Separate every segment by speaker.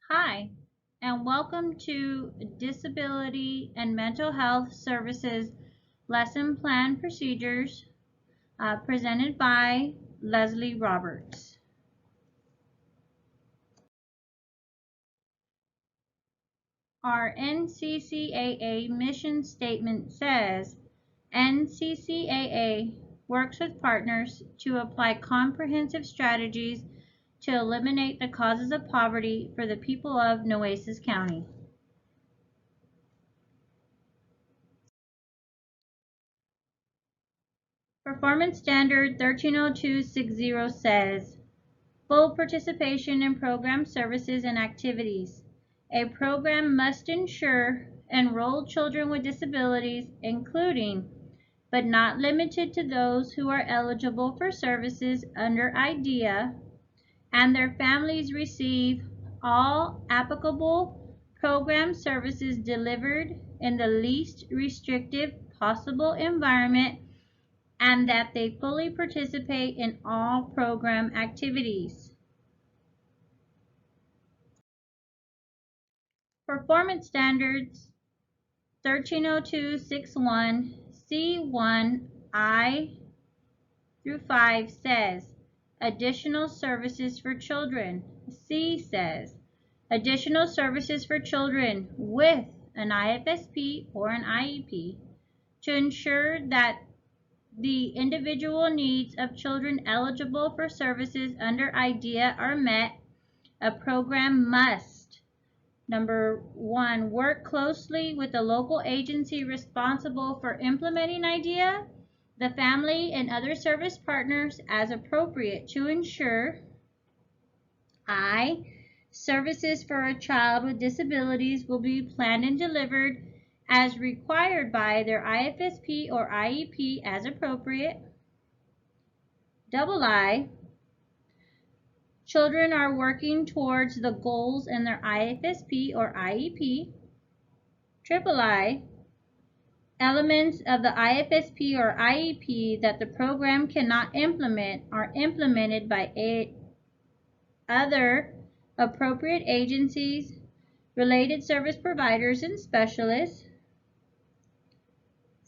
Speaker 1: Hi, and welcome to Disability and Mental Health Services Lesson Plan Procedures presented by Leslie Roberts. Our NCCAA mission statement says NCCAA works with partners to apply comprehensive strategies to eliminate the causes of poverty for the people of Nueces County. Performance Standard 130260 says, full participation in program services and activities. A program must ensure enrolled children with disabilities, including but not limited to those who are eligible for services under IDEA, and their families receive all applicable program services delivered in the least restrictive possible environment, and that they fully participate in all program activities. Performance Standards 130261 C1I through 5 says additional services for children. C says additional services for children with an IFSP or an IEP to ensure that the individual needs of children eligible for services under IDEA are met. A program must, number 1, work closely with the local agency responsible for implementing IDEA, the family, and other service partners as appropriate to ensure services for a child with disabilities will be planned and delivered as required by their IFSP or IEP as appropriate. I, children are working towards the goals in their IFSP or IEP. I, elements of the IFSP or IEP that the program cannot implement are implemented by other appropriate agencies, related service providers, and specialists.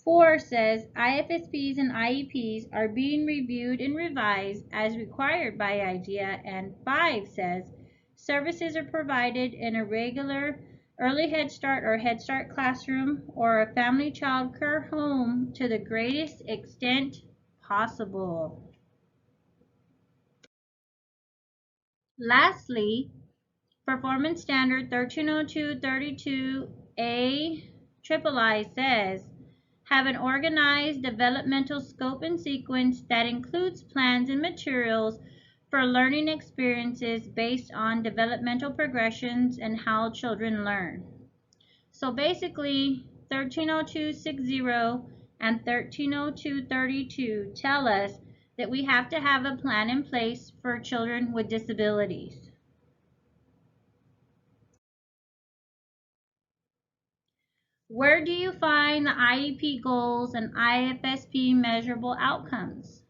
Speaker 1: 4 says IFSPs and IEPs are being reviewed and revised as required by IDEA, and 5 says services are provided in a regular early Head Start or Head Start classroom or a family child care home to the greatest extent possible. Lastly, Performance Standard 130232A III says have an organized developmental scope and sequence that includes plans and materials for learning experiences based on developmental progressions and how children learn. So basically, 130260 and 130232 tell us that we have to have a plan in place for children with disabilities. Where do you find the IEP goals and IFSP measurable outcomes?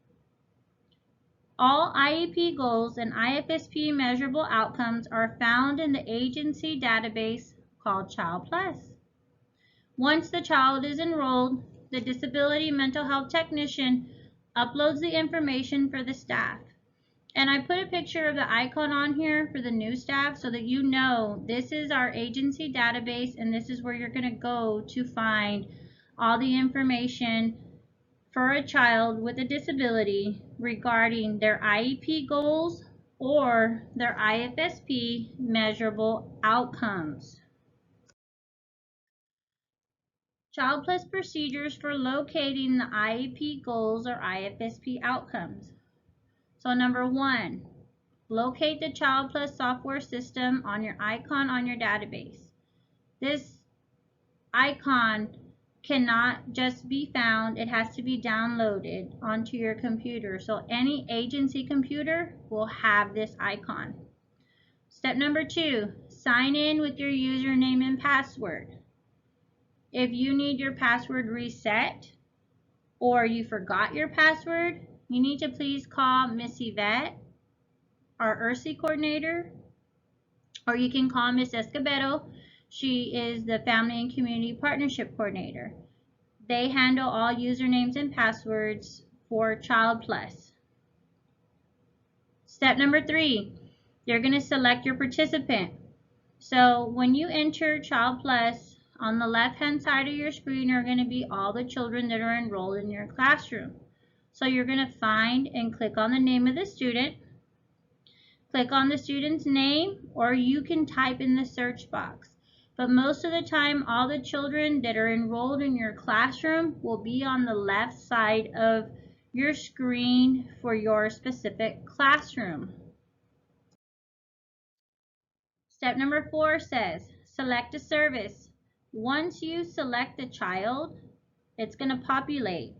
Speaker 1: All IEP goals and IFSP measurable outcomes are found in the agency database called ChildPlus. Once the child is enrolled, the disability mental health technician uploads the information for the staff. And I put a picture of the icon on here for the new staff so that you know this is our agency database and this is where you're going to go to find all the information for a child with a disability regarding their IEP goals or their IFSP measurable outcomes. ChildPlus procedures for locating the IEP goals or IFSP outcomes. So number 1, locate the ChildPlus software system on your icon on your database. This icon cannot just be found, it has to be downloaded onto your computer. So any agency computer will have this icon. Step number 2, sign in with your username and password. If you need your password reset or you forgot your password, you need to please call Miss Yvette, our ERSI coordinator, or you can call Miss Escobedo. She is the Family and Community Partnership Coordinator. They handle all usernames and passwords for ChildPlus. Step number 3, you're going to select your participant. So when you enter ChildPlus, on the left-hand side of your screen are going to be all the children that are enrolled in your classroom. So you're going to find and click on the name of the student. Click on the student's name, or you can type in the search box. But most of the time, all the children that are enrolled in your classroom will be on the left side of your screen for your specific classroom. Step number 4 says, select a service. Once you select a child, it's going to populate.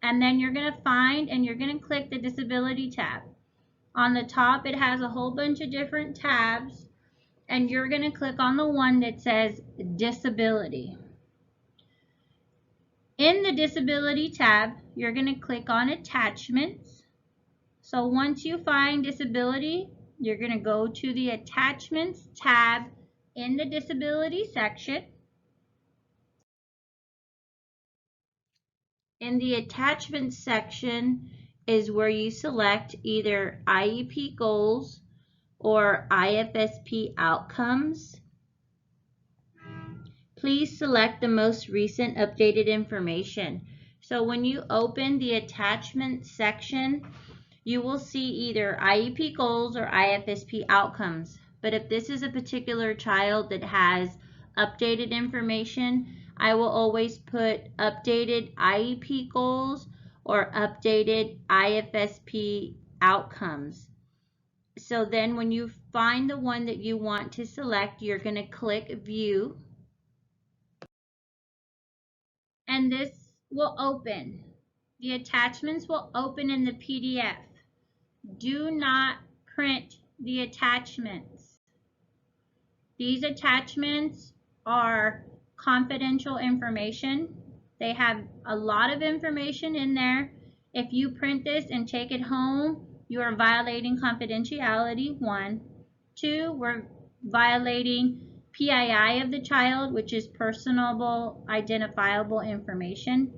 Speaker 1: And then you're going to find and you're going to click the disability tab. On the top, it has a whole bunch of different tabs, and you're going to click on the one that says disability. In the disability tab, you're going to click on attachments. So once you find disability, you're going to go to the attachments tab in the disability section. In the attachments section is where you select either IEP goals or IFSP outcomes. Please select the most recent updated information. So when you open the attachment section, you will see either IEP goals or IFSP outcomes. But if this is a particular child that has updated information, I will always put updated IEP goals or updated IFSP outcomes. So then when you find the one that you want to select, you're going to click view. And this will open. The attachments will open in the PDF. Do not print the attachments. These attachments are confidential information. They have a lot of information in there. If you print this and take it home, you are violating confidentiality, 1. 2, we're violating PII of the child, which is personable identifiable information.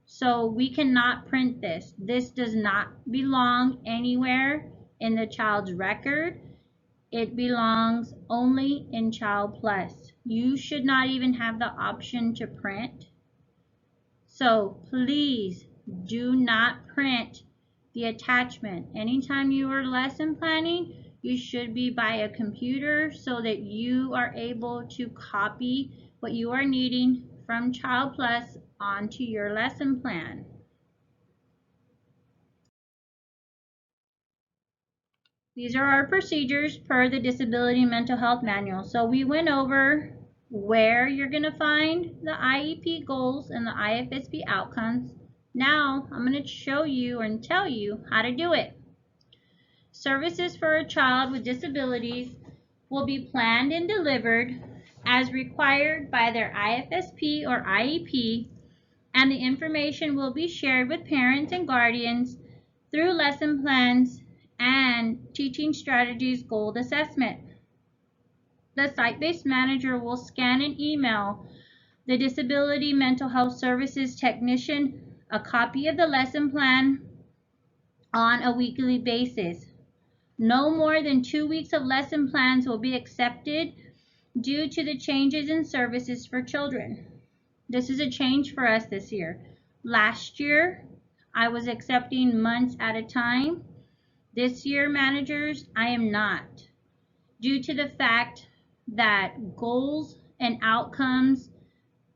Speaker 1: So we cannot print this. This does not belong anywhere in the child's record. It belongs only in ChildPlus. You should not even have the option to print. So please do not print the attachment. Anytime you are lesson planning, you should be by a computer so that you are able to copy what you are needing from ChildPlus onto your lesson plan. These are our procedures per the Disability Mental Health Manual. So we went over where you're going to find the IEP goals and the IFSP outcomes. Now I'm going to show you and tell you how to do it. Services for a child with disabilities will be planned and delivered as required by their IFSP or IEP, and the information will be shared with parents and guardians through lesson plans and teaching strategies goal assessment. The site-based manager will scan and email the Disability Mental Health Services technician a copy of the lesson plan on a weekly basis. No more than 2 weeks of lesson plans will be accepted due to the changes in services for children. This is a change for us this year. Last year, I was accepting months at a time. This year, managers, I am not, due to the fact that goals and outcomes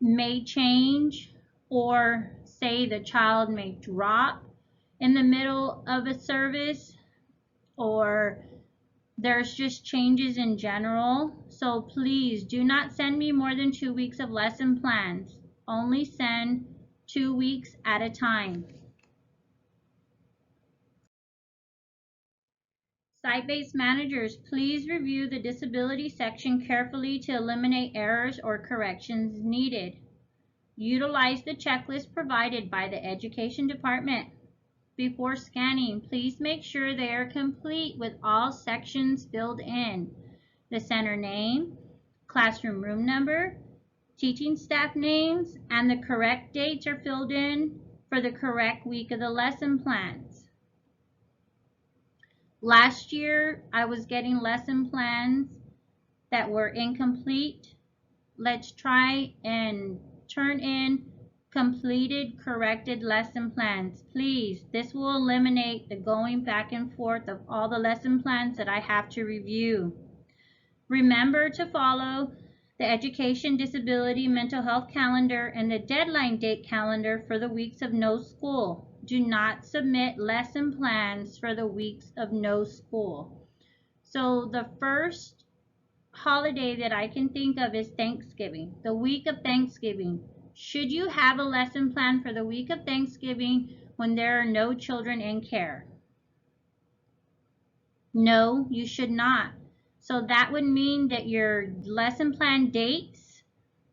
Speaker 1: may change, or say the child may drop in the middle of a service, or there's just changes in general. So please do not send me more than 2 weeks of lesson plans. Only send 2 weeks at a time. Site-based managers, please review the disability section carefully to eliminate errors or corrections needed. Utilize the checklist provided by the Education Department. Before scanning, please make sure they are complete with all sections filled in. the center name, classroom room number, teaching staff names, and the correct dates are filled in for the correct week of the lesson plans. Last year, I was getting lesson plans that were incomplete. Let's try and turn in completed, corrected lesson plans. Please, this will eliminate the going back and forth of all the lesson plans that I have to review. Remember to follow the Education, Disability, Mental Health calendar and the deadline date calendar for the weeks of no school. Do not submit lesson plans for the weeks of no school. So the first holiday that I can think of is Thanksgiving, the week of Thanksgiving. Should you have a lesson plan for the week of Thanksgiving when there are no children in care? No, you should not. So that would mean that your lesson plan dates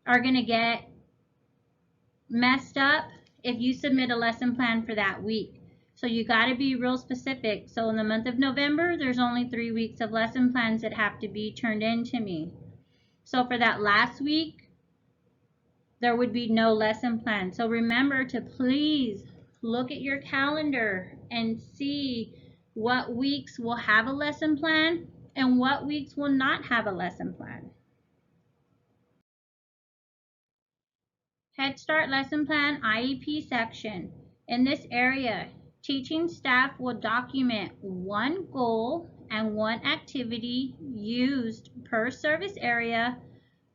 Speaker 1: are going to get messed up if you submit a lesson plan for that week. So you got to be real specific. So in the month of November, there's only 3 weeks of lesson plans that have to be turned in to me. So for that last week, there would be no lesson plan. So remember to please look at your calendar and see what weeks will have a lesson plan and what weeks will not have a lesson plan. Head Start Lesson Plan IEP section. In this area, teaching staff will document one goal and one activity used per service area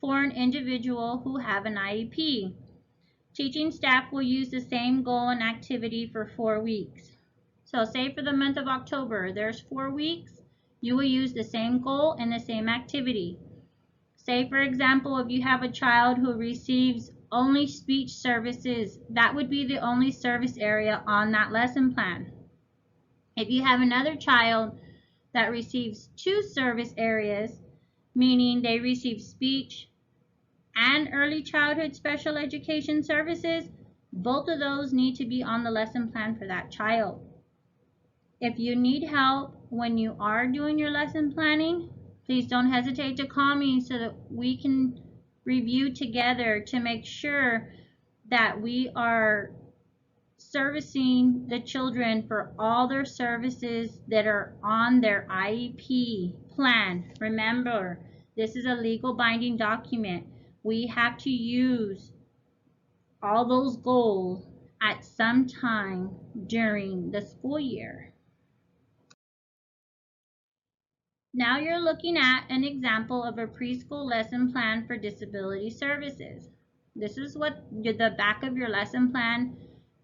Speaker 1: for an individual who have an IEP. Teaching staff will use the same goal and activity for 4 weeks. So say for the month of October, there's 4 weeks, you will use the same goal and the same activity. Say for example, if you have a child who receives only speech services, that would be the only service area on that lesson plan. If you have another child that receives 2 service areas, meaning they receive speech and early childhood special education services, both of those need to be on the lesson plan for that child. If you need help when you are doing your lesson planning, please don't hesitate to call me so that we can review together to make sure that we are servicing the children for all their services that are on their IEP plan. Remember, this is a legal binding document. We have to use all those goals at some time during the school year. Now you're looking at an example of a preschool lesson plan for disability services. This is what the back of your lesson plan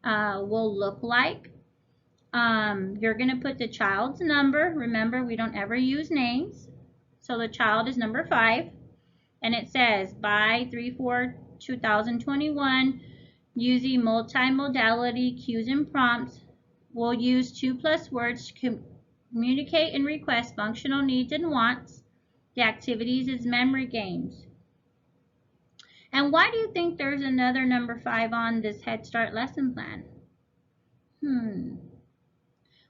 Speaker 1: will look like. You're going to put the child's number. Remember, we don't ever use names. So the child is number 5. And it says, by 3/4/2021, using multimodality cues and prompts, we'll use 2+ words to communicate and request functional needs and wants. The activities is memory games. And why do you think there's another number 5 on this Head Start lesson plan?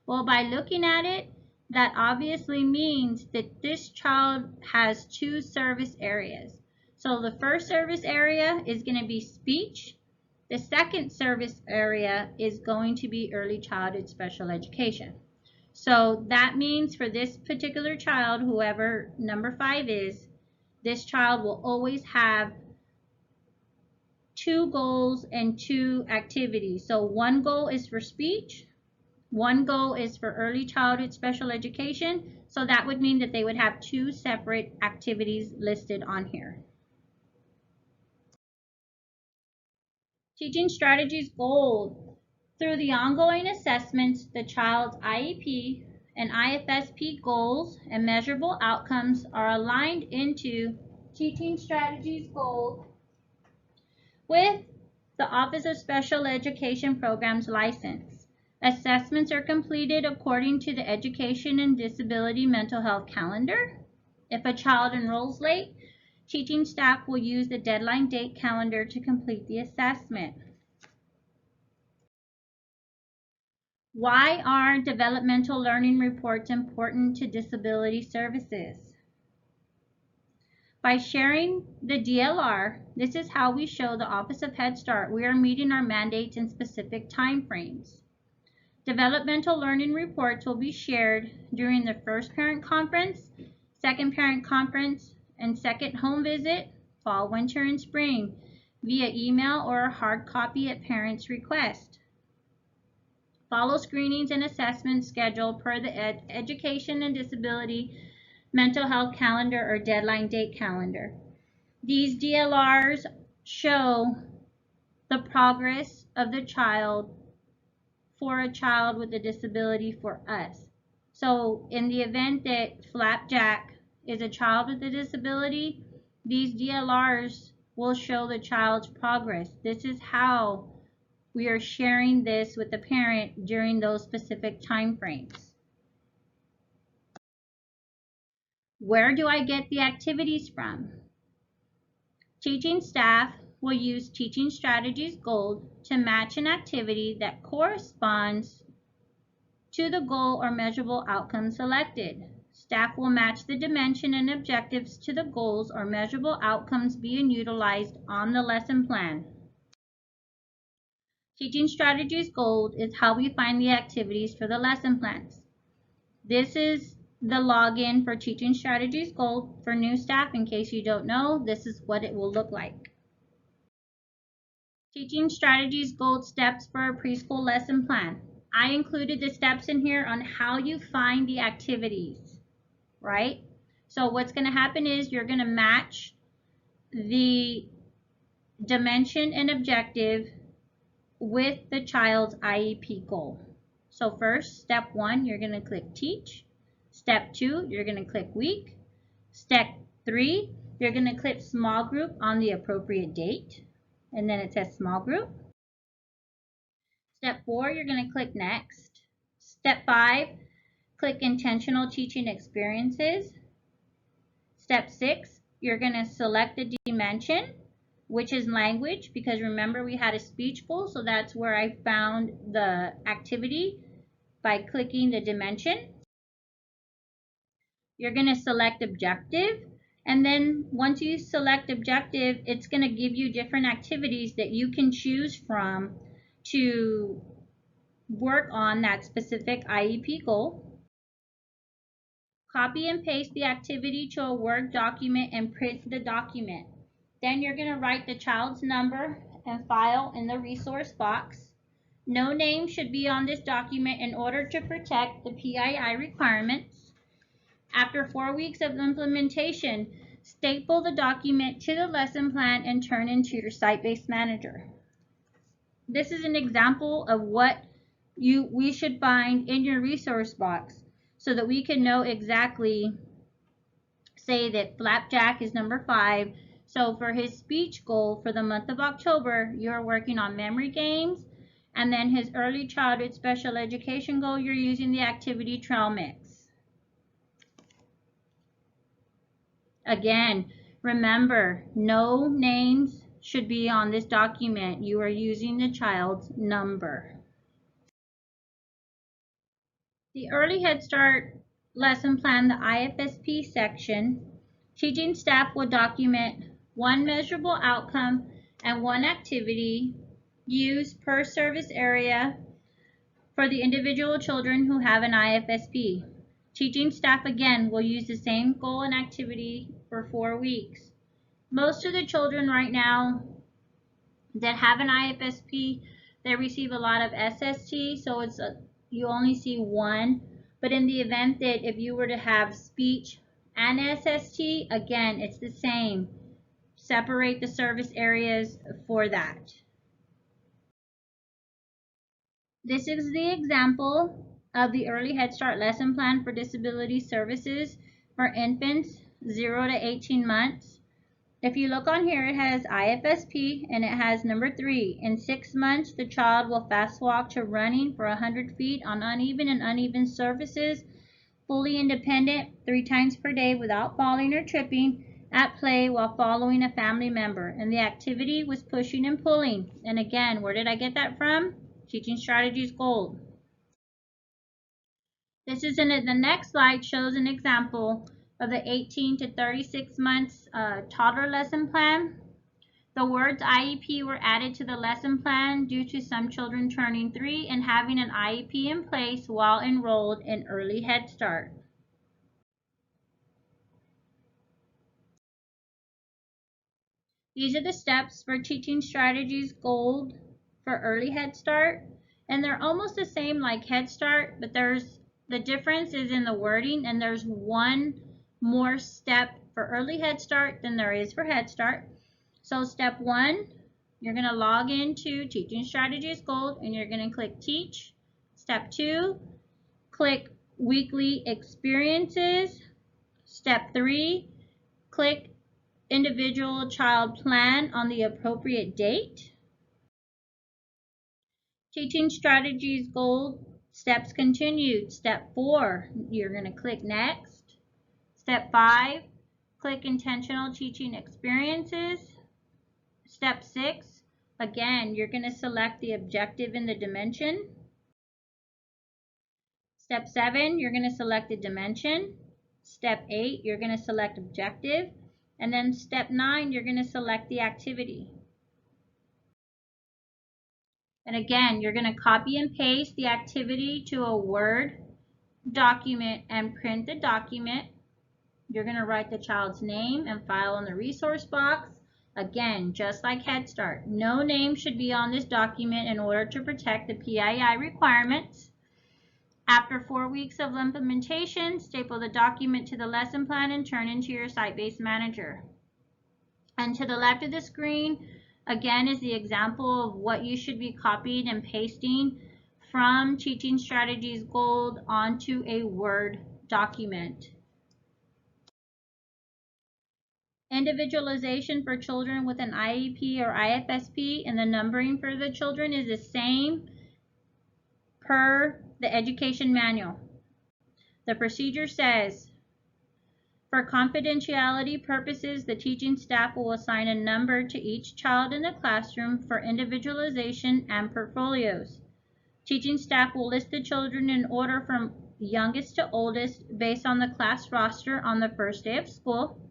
Speaker 1: Well, by looking at it, that obviously means that this child has 2 service areas. So the first service area is going to be speech. The second service area is going to be early childhood special education. So that means for this particular child, whoever number 5 is, this child will always have 2 goals and 2 activities. So one goal is for speech, one goal is for early childhood special education. So that would mean that they would have 2 separate activities listed on here. Teaching strategies goals. Through the ongoing assessments, the child's IEP and IFSP goals and measurable outcomes are aligned into teaching strategies goals with the Office of Special Education Programs license. Assessments are completed according to the Education and Disability Mental Health calendar. If a child enrolls late, teaching staff will use the deadline date calendar to complete the assessment. Why are developmental learning reports important to disability services? By sharing the DLR, this is how we show the Office of Head Start we are meeting our mandates in specific time frames. Developmental learning reports will be shared during the first parent conference, second parent conference, and second home visit, fall, winter, and spring, via email or a hard copy at parent's request. Follow screenings and assessments scheduled per the Education and Disability Mental Health Calendar or Deadline Date Calendar. These DLRs show the progress of the child for a child with a disability for us. So in the event that Flapjack is a child with a disability, these DLRs will show the child's progress. This is how we are sharing this with the parent during those specific time frames. Where do I get the activities from? Teaching staff will use Teaching Strategies Gold to match an activity that corresponds to the goal or measurable outcome selected. Staff will match the dimension and objectives to the goals or measurable outcomes being utilized on the lesson plan. Teaching Strategies Gold is how we find the activities for the lesson plans. This is the login for Teaching Strategies Gold for new staff. In case you don't know, this is what it will look like. Teaching Strategies Gold steps for a preschool lesson plan. I included the steps in here on how you find the activities, right? So what's going to happen is you're going to match the dimension and objective with the child's IEP goal. So first, step 1, you're going to click Teach. Step 2, you're going to click Week. Step 3, you're going to click Small Group on the appropriate date. And then it says Small Group. Step 4, you're going to click Next. Step 5, click Intentional Teaching Experiences. Step 6, you're going to select the dimension, which is language, because remember we had a speech goal, so that's where I found the activity by clicking the dimension. You're going to select objective, and then once you select objective, it's going to give you different activities that you can choose from to work on that specific IEP goal. Copy and paste the activity to a Word document and print the document. Then you're going to write the child's number and file in the resource box. No name should be on this document in order to protect the PII requirements. After 4 weeks of implementation, staple the document to the lesson plan and turn into your site-based manager. This is an example of what we should find in your resource box so that we can know exactly, say that Flapjack is number 5. So for his speech goal for the month of October, you're working on memory games, and then his early childhood special education goal, you're using the activity trail mix. Again, remember, no names should be on this document. You are using the child's number. The Early Head Start lesson plan, the IFSP section, teaching staff will document 1 measurable outcome and 1 activity used per service area for the individual children who have an IFSP. Teaching staff again will use the same goal and activity for 4 weeks. Most of the children right now that have an IFSP, they receive a lot of SST, so you only see 1. But in the event that if you were to have speech and SST, again, it's the same. Separate the service areas for that. This is the example of the Early Head Start lesson plan for disability services for infants 0 to 18 months. If you look on here, it has IFSP and it has number 3. In 6 months, the child will fast walk to running for 100 feet on uneven and uneven surfaces, fully independent, 3 times per day without falling or tripping, at play while following a family member. And the activity was pushing and pulling. And again, where did I get that from? Teaching Strategies Gold. This is the next slide shows an example of the 18 to 36 months toddler lesson plan. The words IEP were added to the lesson plan due to some children turning 3 and having an IEP in place while enrolled in Early Head Start. These are the steps for Teaching Strategies Gold for Early Head Start, and they're almost the same like Head Start, but the difference is in the wording, and there's one more step for Early Head Start than there is for Head Start. So step 1, you're going to log into Teaching Strategies Gold and you're going to click Teach. Step 2, click Weekly Experiences. Step 3, click Individual Child Plan on the appropriate date. Teaching Strategies Gold steps continued. Step 4, you're going to click Next. Step 5, click Intentional Teaching Experiences. Step 6, again, you're going to select the objective and the dimension. Step 7, you're going to select the dimension. Step 8, you're going to select objective. And then step 9, you're going to select the activity. And again, you're going to copy and paste the activity to a Word document and print the document. You're going to write the child's name and file in the resource box. Again, just like Head Start, no name should be on this document in order to protect the PII requirements. After 4 weeks of implementation, staple the document to the lesson plan and turn into your site-based manager. And to the left of the screen, again, is the example of what you should be copying and pasting from Teaching Strategies Gold onto a Word document. Individualization for children with an IEP or IFSP, and the numbering for the children is the same per the education manual. The procedure says, for confidentiality purposes, the teaching staff will assign a number to each child in the classroom for individualization and portfolios. Teaching staff will list the children in order from youngest to oldest based on the class roster on the first day of school.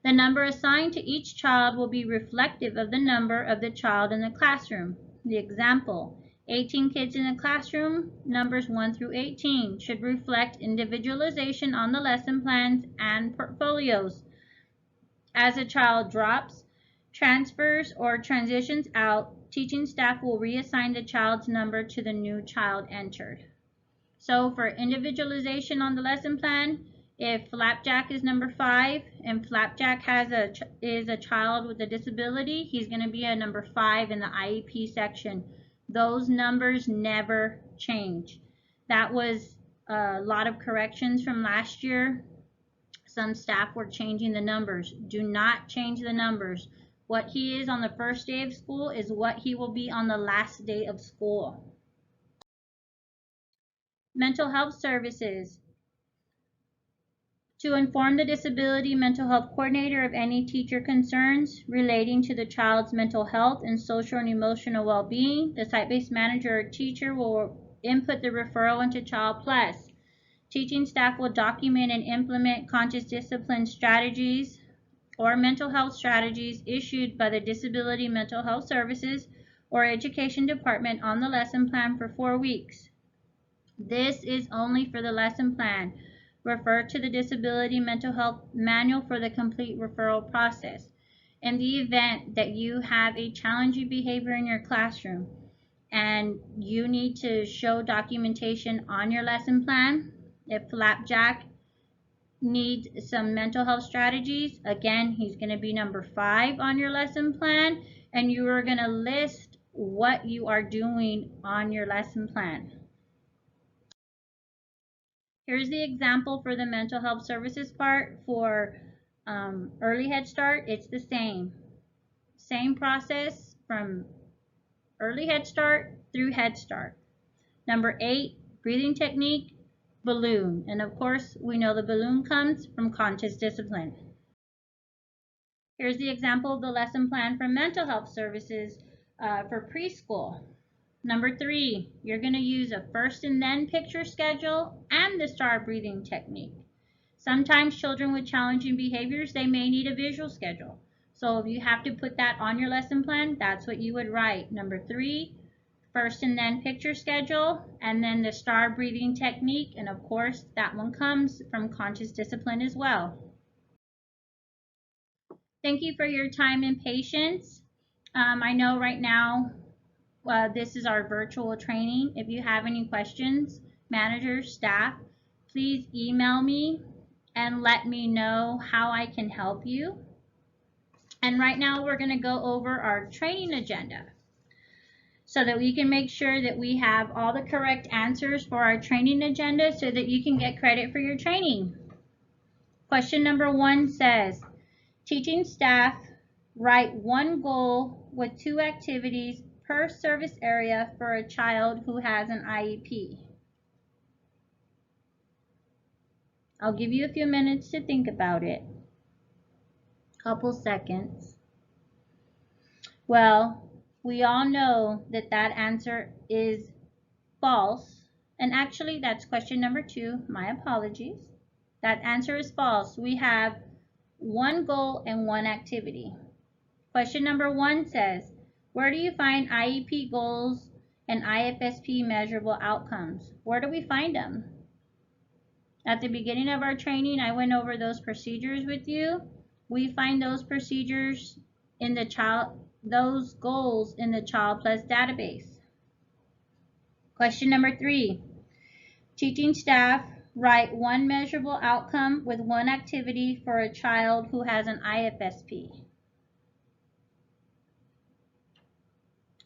Speaker 1: The number assigned to each child will be reflective of the number of the child in the classroom. The example, 18 kids in the classroom, numbers 1 through 18, should reflect individualization on the lesson plans and portfolios. As a child drops, transfers, or transitions out, teaching staff will reassign the child's number to the new child entered. So for individualization on the lesson plan, if Flapjack is number 5 and Flapjack is a child with a disability, he's going to be a number 5 in the IEP section. Those numbers never change. That was a lot of corrections from last year. Some staff were changing the numbers. Do not change the numbers. What he is on the first day of school is what he will be on the last day of school. Mental health services. To inform the disability mental health coordinator of any teacher concerns relating to the child's mental health and social and emotional well-being, the site-based manager or teacher will input the referral into ChildPlus. Teaching staff will document and implement conscious discipline strategies or mental health strategies issued by the Disability Mental Health Services or Education Department on the lesson plan for 4 weeks. This is only for the lesson plan. Refer to the Disability Mental Health Manual for the complete referral process. In the event that you have a challenging behavior in your classroom and you need to show documentation on your lesson plan, if Flapjack needs some mental health strategies, again, he's going to be number 5 on your lesson plan, and you are going to list what you are doing on your lesson plan. Here's the example for the mental health services part for Early Head Start. It's the same process from Early Head Start through Head Start. Number 8, breathing technique, balloon. And of course, we know the balloon comes from conscious discipline. Here's the example of the lesson plan for mental health services for preschool. Number 3, you're going to use a first and then picture schedule and the star breathing technique. Sometimes children with challenging behaviors, they may need a visual schedule. So if you have to put that on your lesson plan, that's what you would write. Number 3, first and then picture schedule, and then the star breathing technique. And of course, that one comes from conscious discipline as well. Thank you for your time and patience. I know right now this is our virtual training. If you have any questions, managers, staff, please email me and let me know how I can help you. And right now we're going to go over our training agenda so that we can make sure that we have all the correct answers for our training agenda so that you can get credit for your training. Question number 1 says, teaching staff write one goal with 2 activities per service area for a child who has an IEP. I'll give you a few minutes to think about it. Couple seconds. Well, we all know that that answer is false. And actually, that's question number 2. My apologies. That answer is false. We have one goal and 1 activity. Question number 1 says, where do you find IEP goals and IFSP measurable outcomes? Where do we find them? At the beginning of our training, I went over those procedures with you. We find those procedures in the those goals in the ChildPlus database. Question number 3, teaching staff write one measurable outcome with 1 activity for a child who has an IFSP.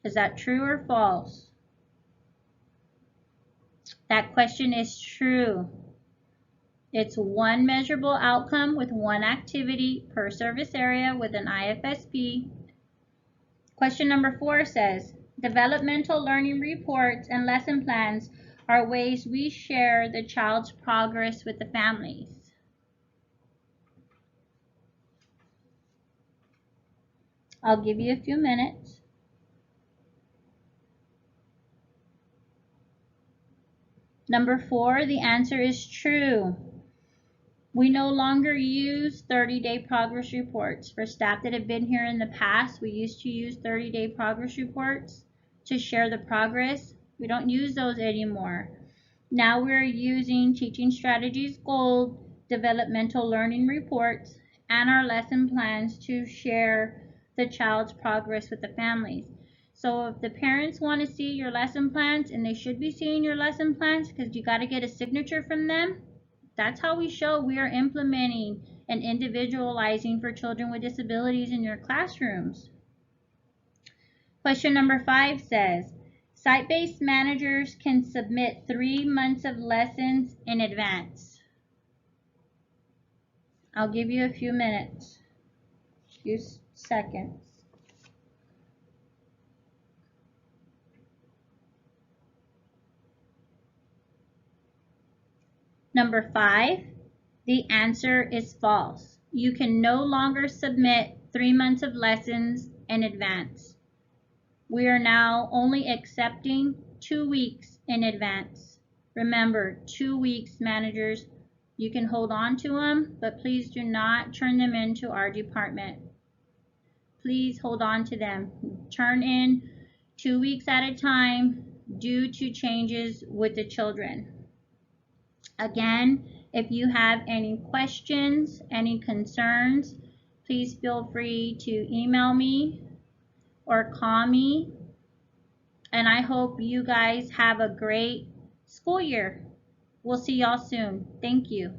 Speaker 1: Is that true or false? That question is true. It's 1 measurable outcome with 1 activity per service area with an IFSP. Question number 4 says, developmental learning reports and lesson plans are ways we share the child's progress with the families. I'll give you a few minutes. Number 4, the answer is true. We no longer use 30-day progress reports. For staff that have been here in the past, we used to use 30-day progress reports to share the progress. We don't use those anymore. Now we're using Teaching Strategies Gold, developmental learning reports, and our lesson plans to share the child's progress with the families. So if the parents want to see your lesson plans, and they should be seeing your lesson plans because you got to get a signature from them, that's how we show we are implementing and individualizing for children with disabilities in your classrooms. Question number 5 says, site-based managers can submit 3 months of lessons in advance. I'll give you a few minutes, a few seconds. Number 5, the answer is false. You can no longer submit 3 months of lessons in advance. We are now only accepting 2 weeks in advance. Remember, 2 weeks, managers. You can hold on to them, but please do not turn them into our department. Please hold on to them. Turn in 2 weeks at a time due to changes with the children. Again, if you have any questions, any concerns, please feel free to email me or call me. And I hope you guys have a great school year. We'll see y'all soon. Thank you.